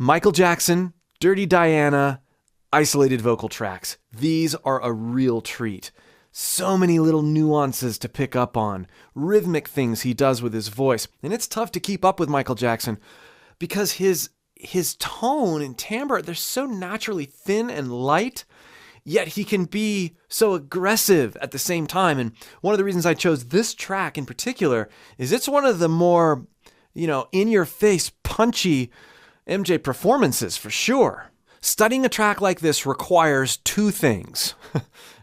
Michael Jackson, Dirty Diana, isolated vocal tracks. These are a real treat. So many little nuances to pick up on, rhythmic things he does with his voice. And it's tough to keep up with Michael Jackson because his tone and timbre, they're so naturally thin and light, yet he can be so aggressive at the same time. And one of the reasons I chose this track in particular is it's one of the more, in-your-face, punchy MJ performances for sure. Studying a track like this requires two things.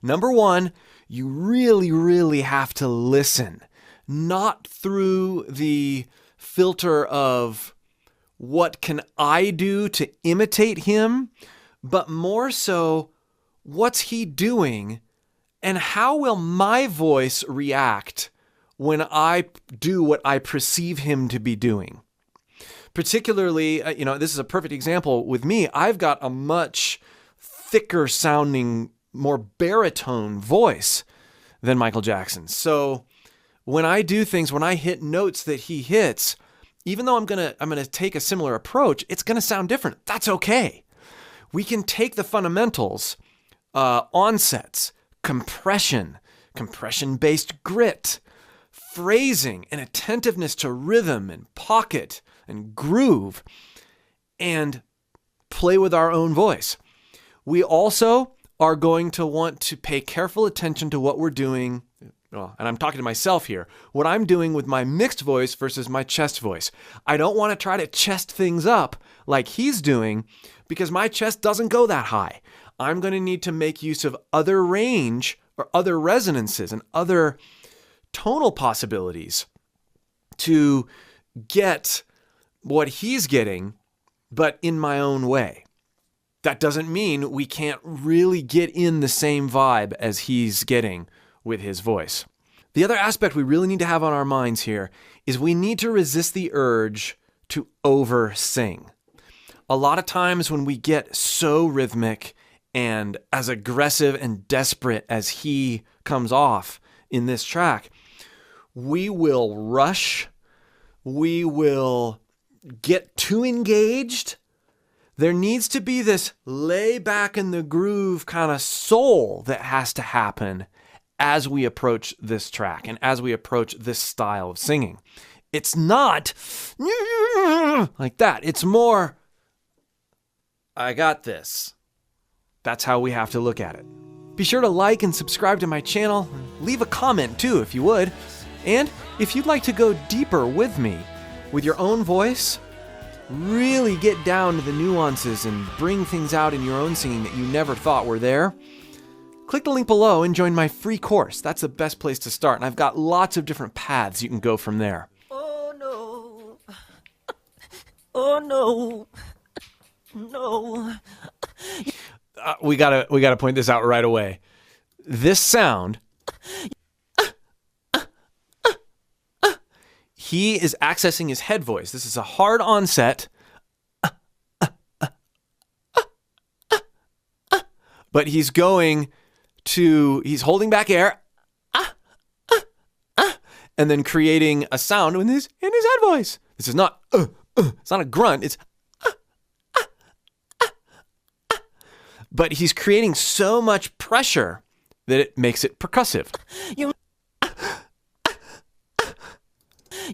Number one, you really, really have to listen, not through the filter of what can I do to imitate him, but more so, what's he doing and how will my voice react when I do what I perceive him to be doing? Particularly, this is a perfect example with me. I've got a much thicker sounding, more baritone voice than Michael Jackson. So when I do things, when I hit notes that he hits, even though I'm gonna take a similar approach, it's gonna sound different. That's okay. We can take the fundamentals, onsets, compression-based grit, phrasing, and attentiveness to rhythm and pocket and groove, and play with our own voice. We also are going to want to pay careful attention to what we're doing, and I'm talking to myself here, what I'm doing with my mixed voice versus my chest voice. I don't want to try to chest things up like he's doing because my chest doesn't go that high. I'm going to need to make use of other range or other resonances and other tonal possibilities to get what he's getting, but in my own way. That doesn't mean we can't really get in the same vibe as he's getting with his voice. The other aspect we really need to have on our minds here is we need to resist the urge to over sing. A lot of times when we get so rhythmic and as aggressive and desperate as he comes off in this track, we will rush, we will get too engaged. There needs to be this lay back in the groove kind of soul that has to happen as we approach this track and as we approach this style of singing. It's not like that. It's more, I got this. That's how we have to look at it. Be sure to like and subscribe to my channel. Leave a comment too if you would. And if you'd like to go deeper with me, with your own voice, really get down to the nuances and bring things out in your own singing that you never thought were there, click the link below and join my free course. That's the best place to start. And I've got lots of different paths you can go from there. Oh no. Oh no. No. We gotta point this out right away. This sound, he is accessing his head voice. This is a hard onset, but he's holding back air, and then creating a sound in his head voice. This is not, it's not a grunt, it's, but he's creating so much pressure that it makes it percussive.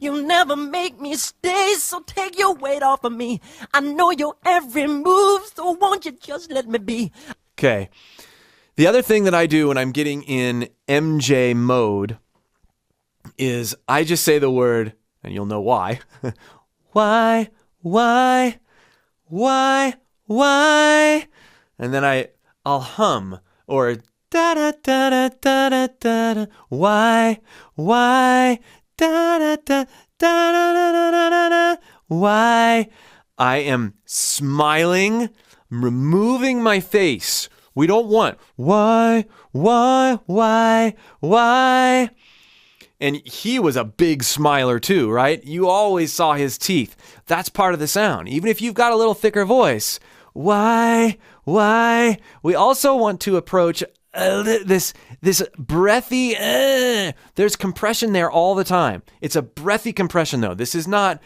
You'll never make me stay, so take your weight off of me. I know your every move, so won't you just let me be? Okay. The other thing that I do when I'm getting in MJ mode is I just say the word, and you'll know why. Why? And then I'll hum or da da da da da da da. Why? Da da da da da da da da. Why? I am smiling, removing my face. We don't want why. And he was a big smiler too, right? You always saw his teeth. That's part of the sound. Even if you've got a little thicker voice, why? We also want to approach this breathy, there's compression there all the time. It's a breathy compression though. This is not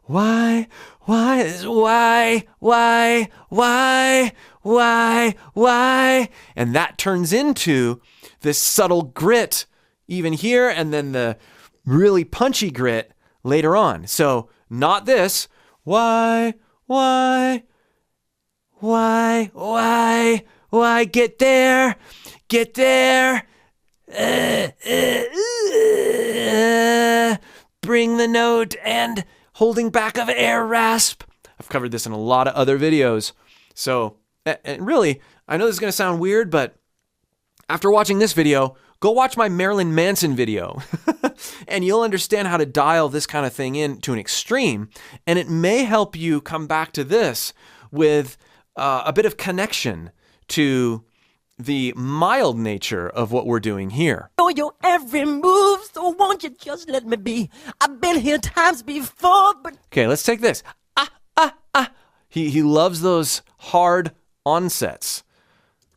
why. why? And that turns into this subtle grit even here, and then the really punchy grit later on. So not this, why, get there, bring the note and holding back of air rasp. I've covered this in a lot of other videos. So, and really, I know this is going to sound weird, but after watching this video, go watch my Marilyn Manson video and you'll understand how to dial this kind of thing in to an extreme. And it may help you come back to this with a bit of connection to the mild nature of what we're doing here. Know your every move, so won't you just let me be? I've been here times before, but... Okay, let's take this. He loves those hard onsets.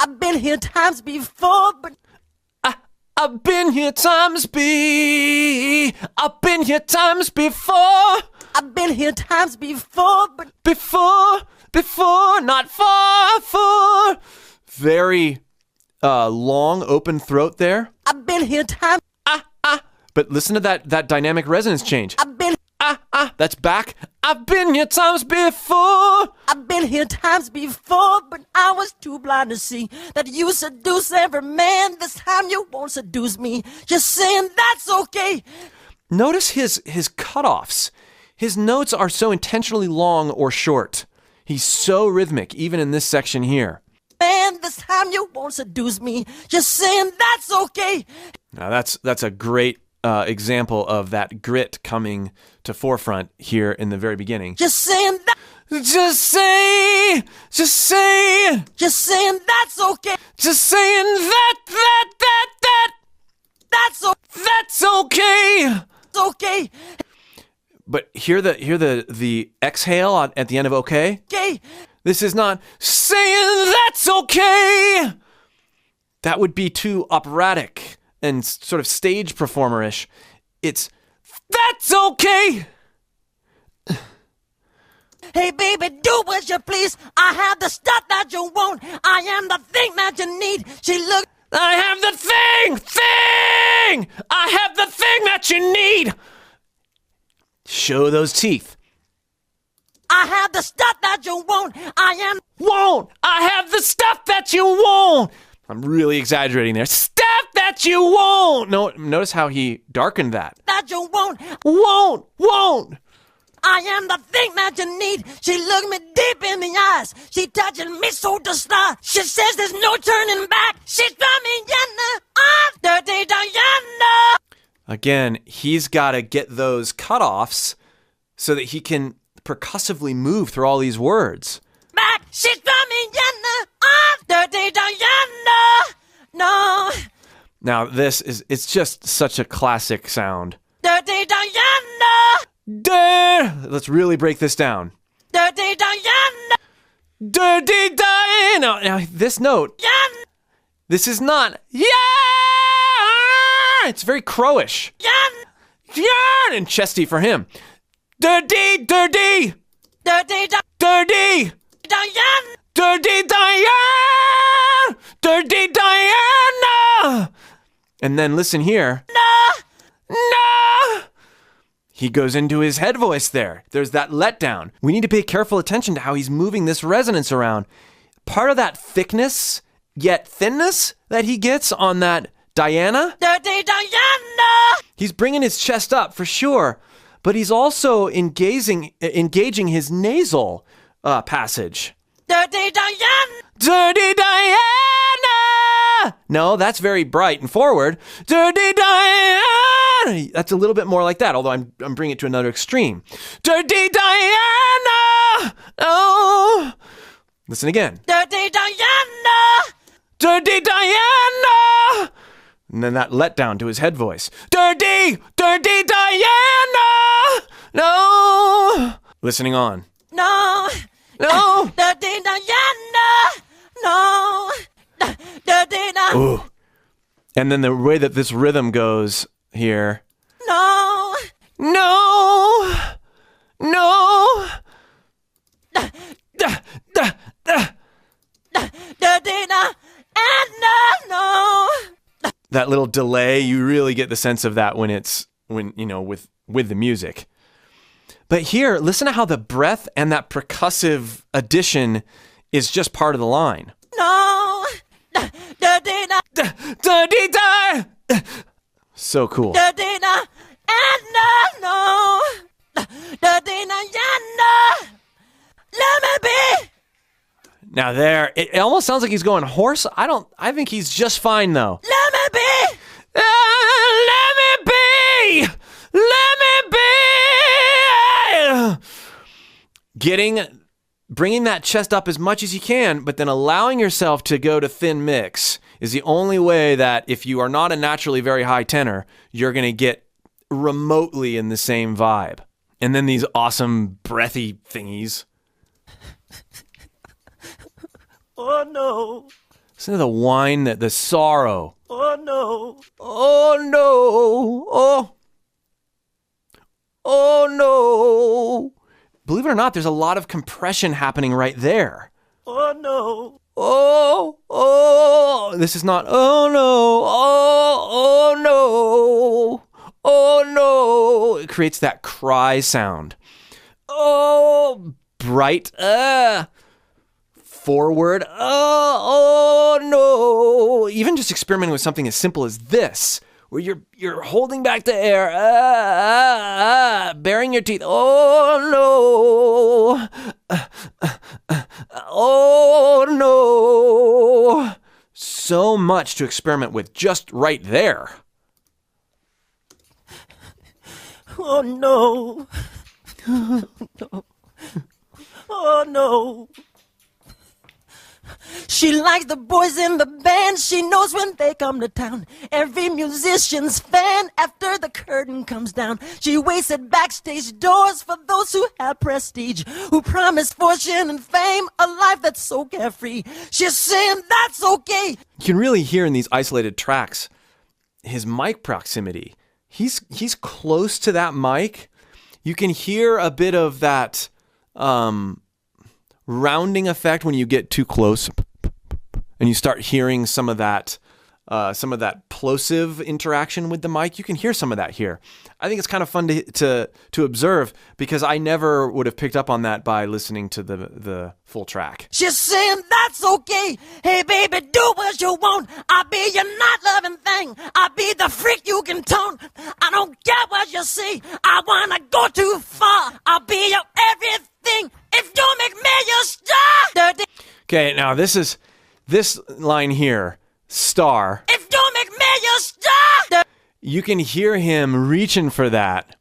I've been here times before, but... I've been here times I've been here times before. I've been here times before, but... Before, not for. Very long open throat there. I've been here times... But listen to that dynamic resonance change. I've been... That's back. I've been here times before. I've been here times before, but I was too blind to see that you seduce every man. This time you won't seduce me. Just saying that's okay. Notice his cutoffs. His notes are so intentionally long or short. He's so rhythmic, even in this section here. Man, this time you won't seduce me. Just saying that's okay. Now that's a great example of that grit coming to forefront here in the very beginning. Just saying that. Just saying that's okay. Just saying that's okay. It's okay. But hear the exhale at the end of okay? Okay. This is not saying that's okay. That would be too operatic and sort of stage performer-ish. It's that's okay. Hey baby, do as you please. I have the stuff that you want. I am the thing that you need. She looked. I have the thing. I have the thing that you need. Show those teeth. I have the stuff that you want. I have the stuff that you want. I'm really exaggerating there. Stuff that you won't. No, notice how he darkened that. That you won't. Won't. I am the thing that you need. She looked me deep in the eyes. She touching me so to start. She says there's no turning back. She's from Indiana. I'm dirty Diana. Again, he's got to get those cutoffs so that he can percussively move through all these words. Back. She's from Indiana. I'm dirty Diana. No. Now it's just such a classic sound. Dirty Diana. Let's really break this down. Dirty Diana. Dirty Diana. Now this note. Diana. This is not. Yeah. It's very crowish. Diana. And chesty for him. Dirty. Dirty Diana. Dirty Diana. Dirty Diana. And then listen here. No. He goes into his head voice there. There's that letdown. We need to pay careful attention to how he's moving this resonance around. Part of that thickness, yet thinness that he gets on that Diana. Dirty Diana. He's bringing his chest up for sure, but he's also engaging his nasal passage. Dirty Diana. Dirty Diana. No, that's very bright and forward. Dirty Diana. That's a little bit more like that, although I'm bringing it to another extreme. Dirty Diana. Oh. Listen again. Dirty Diana. Dirty Diana. And then that letdown to his head voice. Dirty Diana. No. Listening on. No. Dirty Diana. No. Dirty Diana. Ooh. And then the way that this rhythm goes here. No. that little delay, you really get the sense of that when with the music. But here, listen to how the breath and that percussive addition is just part of the line. No. So cool. Now there, it almost sounds like he's going hoarse. I think he's just fine though. Let me be. Let me be. Let me be. Bringing that chest up as much as you can, but then allowing yourself to go to thin mix is the only way that if you are not a naturally very high tenor, you're going to get remotely in the same vibe. And then these awesome breathy thingies. Oh no. Listen to the whine, the sorrow. Oh no. Oh no. Oh no. Believe it or not, there's a lot of compression happening right there. Oh no. Oh. This is not, oh no. Oh no. Oh no. It creates that cry sound. Oh, bright. Forward. Oh no. Even just experimenting with something as simple as this, where you're holding back the air, baring your teeth. Oh no. Oh no. So much to experiment with just right there. Oh no. Oh no. Oh no. She likes the boys in the band. She knows when they come to town. Every musician's fan after the curtain comes down. She waits at backstage doors for those who have prestige, who promise fortune and fame, a life that's so carefree. She's saying that's okay. You can really hear in these isolated tracks his mic proximity. He's close to that mic. You can hear a bit of that rounding effect when you get too close, and you start hearing some of that plosive interaction with the mic. You can hear some of that here. I think it's kind of fun to observe, because I never would have picked up on that by listening to the full track. She's saying that's okay. Hey baby, do what you want. I'll be your not loving thing. I'll be the freak you can tone. I don't care what you see. I wanna go too far. I'll be your everything. If you make me your star. Okay, now this line here, star. If you make me your star. You can hear him reaching for that.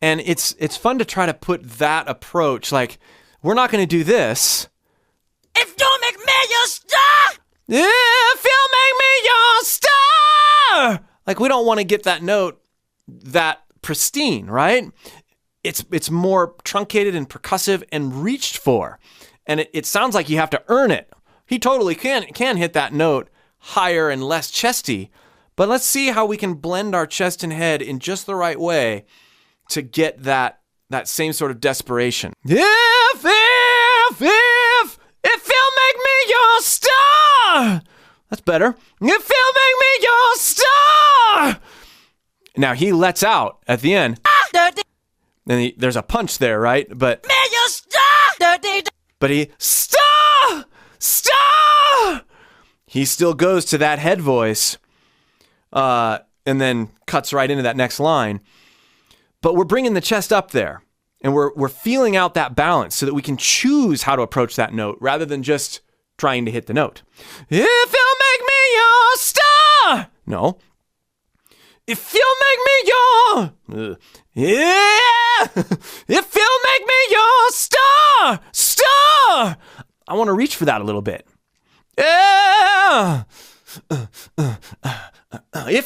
And it's fun to try to put that approach, like, we're not going to do this. If you make me your star. If you make me your star. Like, we don't want to get that note that pristine, right? It's more truncated and percussive and reached for. And it sounds like you have to earn it. He totally can hit that note higher and less chesty. But let's see how we can blend our chest and head in just the right way to get that same sort of desperation. If you'll make me your star. That's better. If you'll make me your star. Now he lets out at the end. And there's a punch there, right? But he star. He still goes to that head voice, and then cuts right into that next line. But we're bringing the chest up there, and we're feeling out that balance so that we can choose how to approach that note rather than just trying to hit the note. If you'll make me your star. No. If you'll make me your... yeah! If you'll make me your star! Star! I want to reach for that a little bit. Yeah! If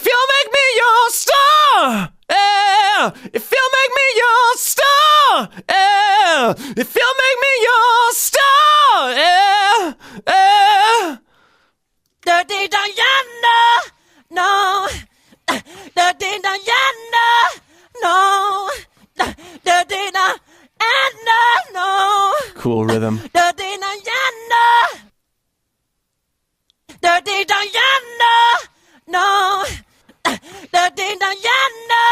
you'll make me your star! Yeah! If you'll make me your star! Yeah! If you'll make me your star! Yeah! Yeah! Dirty Diana! No! Dirty Diana! No! Dirty Diana! No! Cool rhythm. Dirty Diana! Dirty Diana! no. Da dee da yana,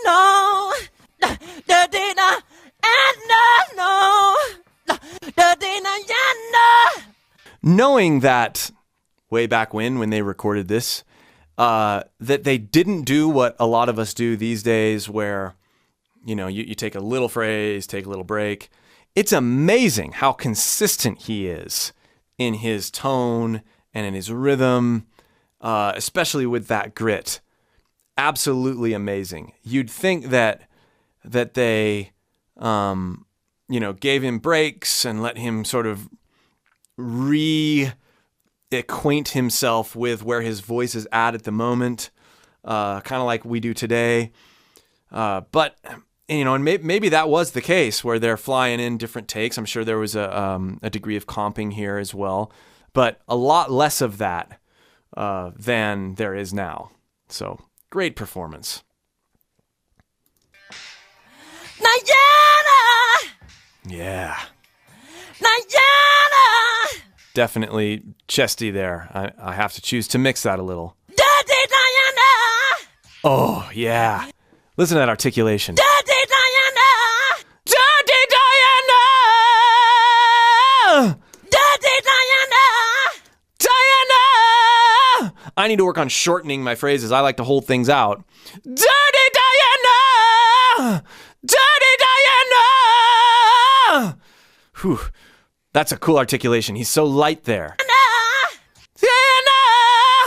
no. Da dee da yana, no. Da dee da yana. Knowing that way back when they recorded this, that they didn't do what a lot of us do these days where, you take a little phrase, take a little break. It's amazing how consistent he is in his tone and in his rhythm, especially with that grit. Absolutely amazing. You'd think that they, gave him breaks and let him sort of reacquaint himself with where his voice is at the moment, kind of like we do today. But and maybe that was the case where they're flying in different takes. I'm sure there was a degree of comping here as well, but a lot less of that than there is now. So great performance. Nayana! Yeah. Nayana! Definitely chesty there. I have to choose to mix that a little. Daddy Diana! Oh, yeah. Listen to that articulation. Daddy Diana! Daddy Diana! Daddy Diana! Diana! I need to work on shortening my phrases. I like to hold things out. Daddy Diana! Daddy Diana! Whew. That's a cool articulation. He's so light there.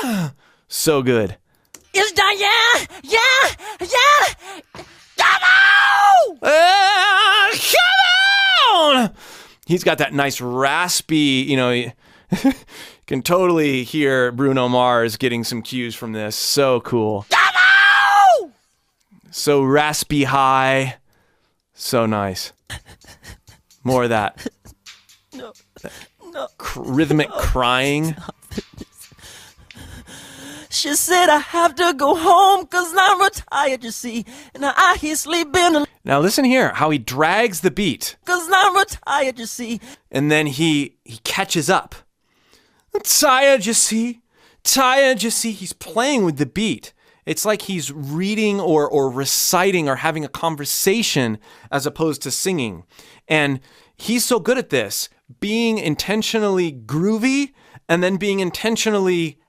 Diana! So good. It's Diana! Yeah! Come on! Come on! He's got that nice raspy, you can totally hear Bruno Mars getting some cues from this. So cool. Come on! So raspy high. So nice. More of that. No. Rhythmic crying. She said I have to go home because I'm retired, you see. And I hear sleeping Now listen here, how he drags the beat. because I'm retired, you see. And then he catches up. Tired, you see. Tired, you see. He's playing with the beat. It's like he's reading or reciting or having a conversation as opposed to singing. And he's so good at this, being intentionally groovy and then being intentionally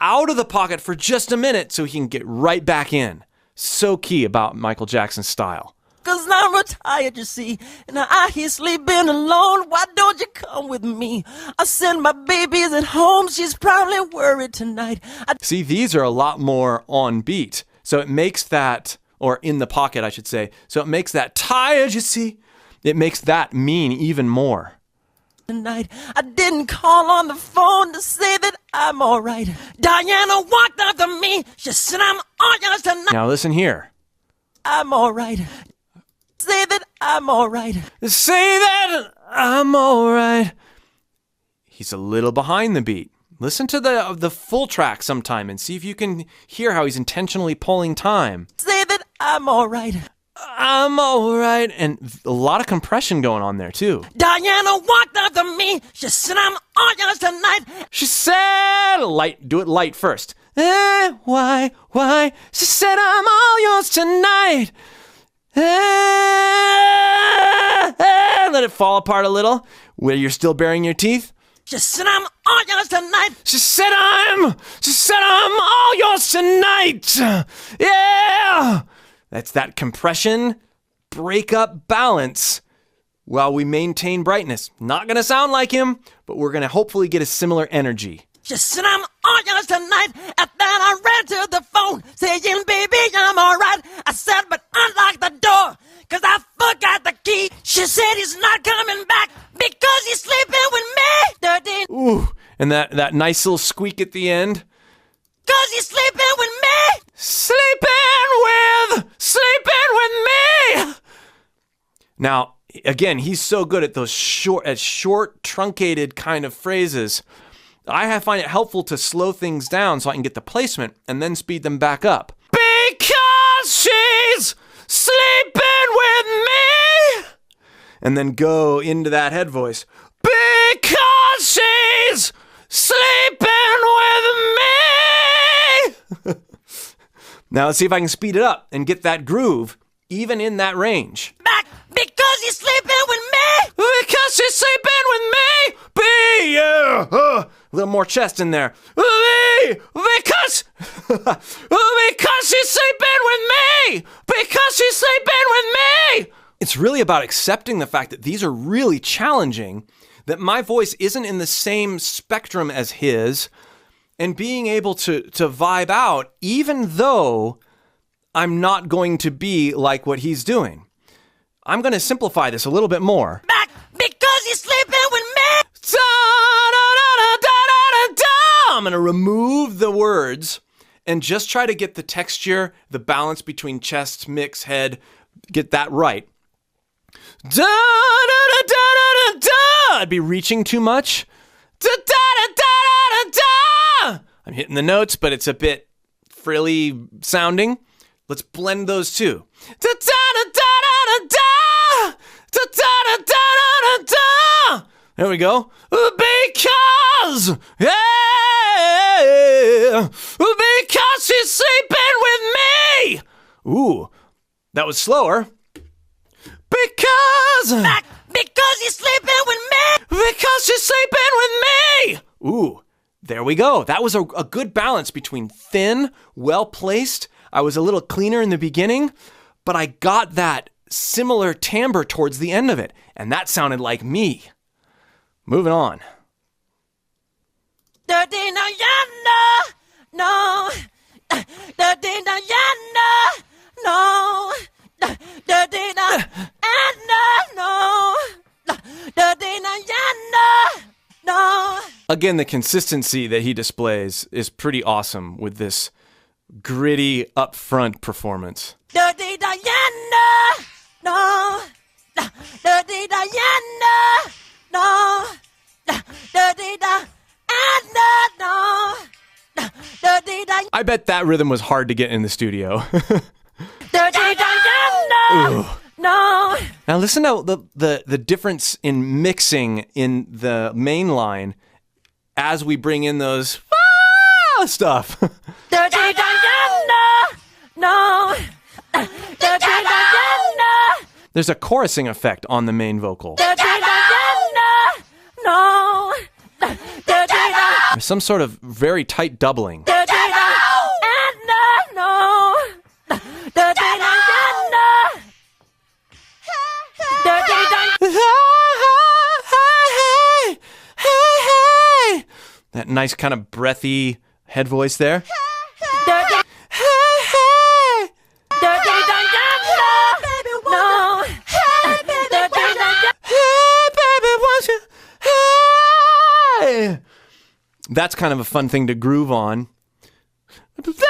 out of the pocket for just a minute so he can get right back in. So key about Michael Jackson's style. Because I'm retired, you see. And I hear sleeping alone. Why don't you come with me? I send my baby's at home. She's probably worried tonight. See, these are a lot more on beat. So it makes that, or in the pocket, I should say. So it makes that tired, you see. It makes that mean even more. Tonight, I didn't call on the phone to say that I'm all right. Diana walked up to me. She said, I'm all yours tonight. Now listen here. I'm all right. Say that I'm all right. Say that I'm all right. He's a little behind the beat. Listen to the full track sometime and see if you can hear how he's intentionally pulling time. Say that I'm all right. I'm all right. And a lot of compression going on there, too. Diana walked up to me. She said, I'm all yours tonight. She said, light, do it light first. Why? She said, I'm all yours tonight. Let it fall apart a little, where you're still baring your teeth. She said, I'm all yours tonight. She said, I'm all yours tonight. Yeah. That's that compression, break up balance while we maintain brightness. Not going to sound like him, but we're going to hopefully get a similar energy. She said, I'm all yours tonight. And then I ran to the phone saying, baby, I'm all right. I said, but unlock the door because I forgot the key. She said he's not coming back because he's sleeping with me. Dirty. Ooh, and that nice little squeak at the end. Because he's sleeping with me. Sleeping with me. Now, again, he's so good at those short, truncated kind of phrases. I find it helpful to slow things down so I can get the placement and then speed them back up. Because she's sleeping with me. And then go into that head voice. Because she's sleeping with me. Now let's see if I can speed it up and get that groove even in that range. Back because you're sleeping with me. Because you're sleeping with me. Be you. A little more chest in there. Because she's sleeping with me. Because she's sleeping with me. It's really about accepting the fact that these are really challenging, that my voice isn't in the same spectrum as his, and being able to vibe out even though I'm not going to be like what he's doing. I'm going to simplify this a little bit more. Back because you're sleeping with me. I'm going to remove the words and just try to get the texture, the balance between chest, mix, head, get that right. I'd be reaching too much. I'm hitting the notes, but it's a bit frilly sounding. Let's blend those two. There we go. Because she's sleeping with me. Ooh, that was slower. Back because you're sleeping with me. Because she's sleeping with me. Ooh, there we go. That was a good balance between thin, well-placed. I was a little cleaner in the beginning, but I got that similar timbre towards the end of it, and that sounded like me. Moving on. Dirty Diana, no. Dirty Diana, no. Dirty Diana, no. Dirty Diana, no. Again, the consistency that he displays is pretty awesome with this gritty, upfront performance. Dirty Diana, no. Dirty Diana, no. Dirty Diana, no. Dirty Diana. I bet that rhythm was hard to get in the studio. Dirty Diana, no. Now listen to the difference in mixing in the main line as we bring in those stuff. Dirty Diana, no. Dirty Diana. There's a chorusing effect on the main vocal. Dirty Diana, no. Dirty Diana. There's some sort of very tight doubling. Dirty Diana, no. Dirty Diana. Dirty Diana. That nice kind of breathy head voice there. Dirty. Dirty Diana, no. Dirty Diana. Hey! That's kind of a fun thing to groove on. Hey, baby,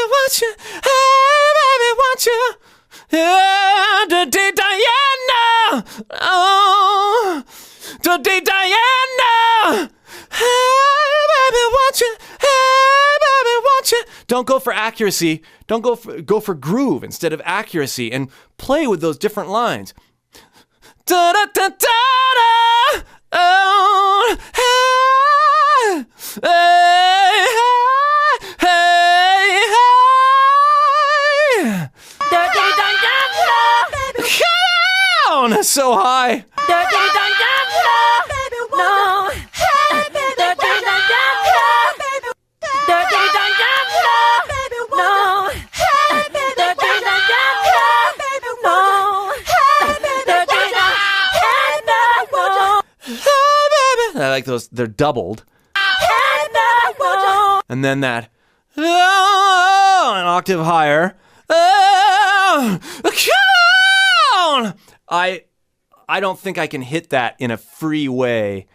want you? Hey, baby, want you? Dirty Diana! Oh, Dirty Diana! Hey, baby, want you? Hey, baby, want you? Don't go for accuracy. Don't go for groove instead of accuracy, and play with those different lines. Da da da da da. Oh, hey, hey, hey, hey. Dirty Diana. Come on, so high. Dirty Diana, no. Dirty Diana. Dirty Diana, no. Dirty Diana, no. Dirty Diana, no. I like those. They're doubled. No. And then that an octave higher. Come on! I don't think I can hit that in a free way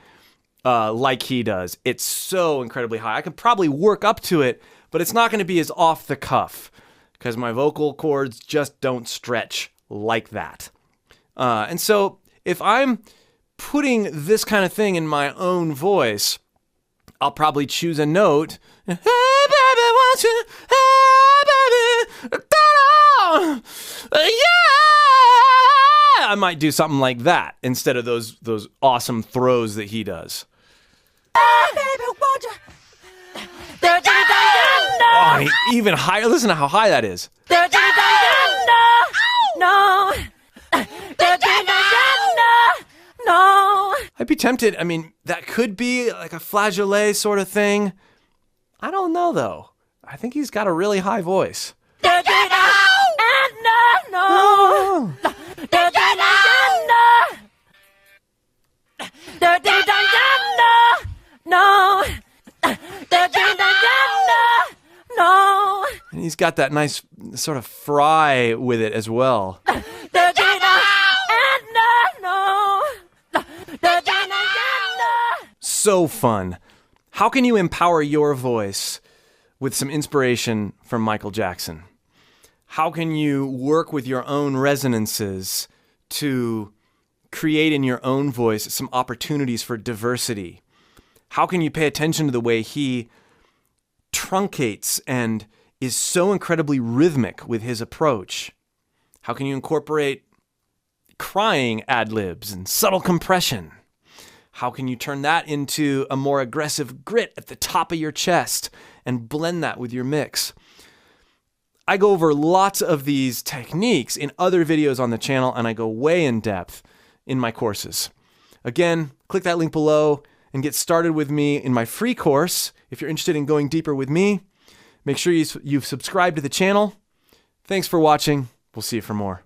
like he does. It's so incredibly high. I could probably work up to it, but it's not going to be as off the cuff because my vocal cords just don't stretch like that. And so if I'm putting this kind of thing in my own voice, I'll probably choose a note. Hey, baby, won't you? Hey, baby, yeah! I might do something like that instead of those awesome throws that he does. Hey, baby, won't you? Dirty Diana. Oh, even higher. Listen to how high that is. No. No. I'd be tempted. I mean, that could be like a flageolet sort of thing. I don't know, though. I think he's got a really high voice. No. No. And he's got that nice sort of fry with it as well. So fun. How can you empower your voice with some inspiration from Michael Jackson? How can you work with your own resonances to create in your own voice some opportunities for diversity? How can you pay attention to the way he truncates and is so incredibly rhythmic with his approach? How can you incorporate crying ad-libs and subtle compression? How can you turn that into a more aggressive grit at the top of your chest and blend that with your mix? I go over lots of these techniques in other videos on the channel, and I go way in depth in my courses. Again, click that link below and get started with me in my free course. If you're interested in going deeper with me, make sure you've subscribed to the channel. Thanks for watching. We'll see you for more.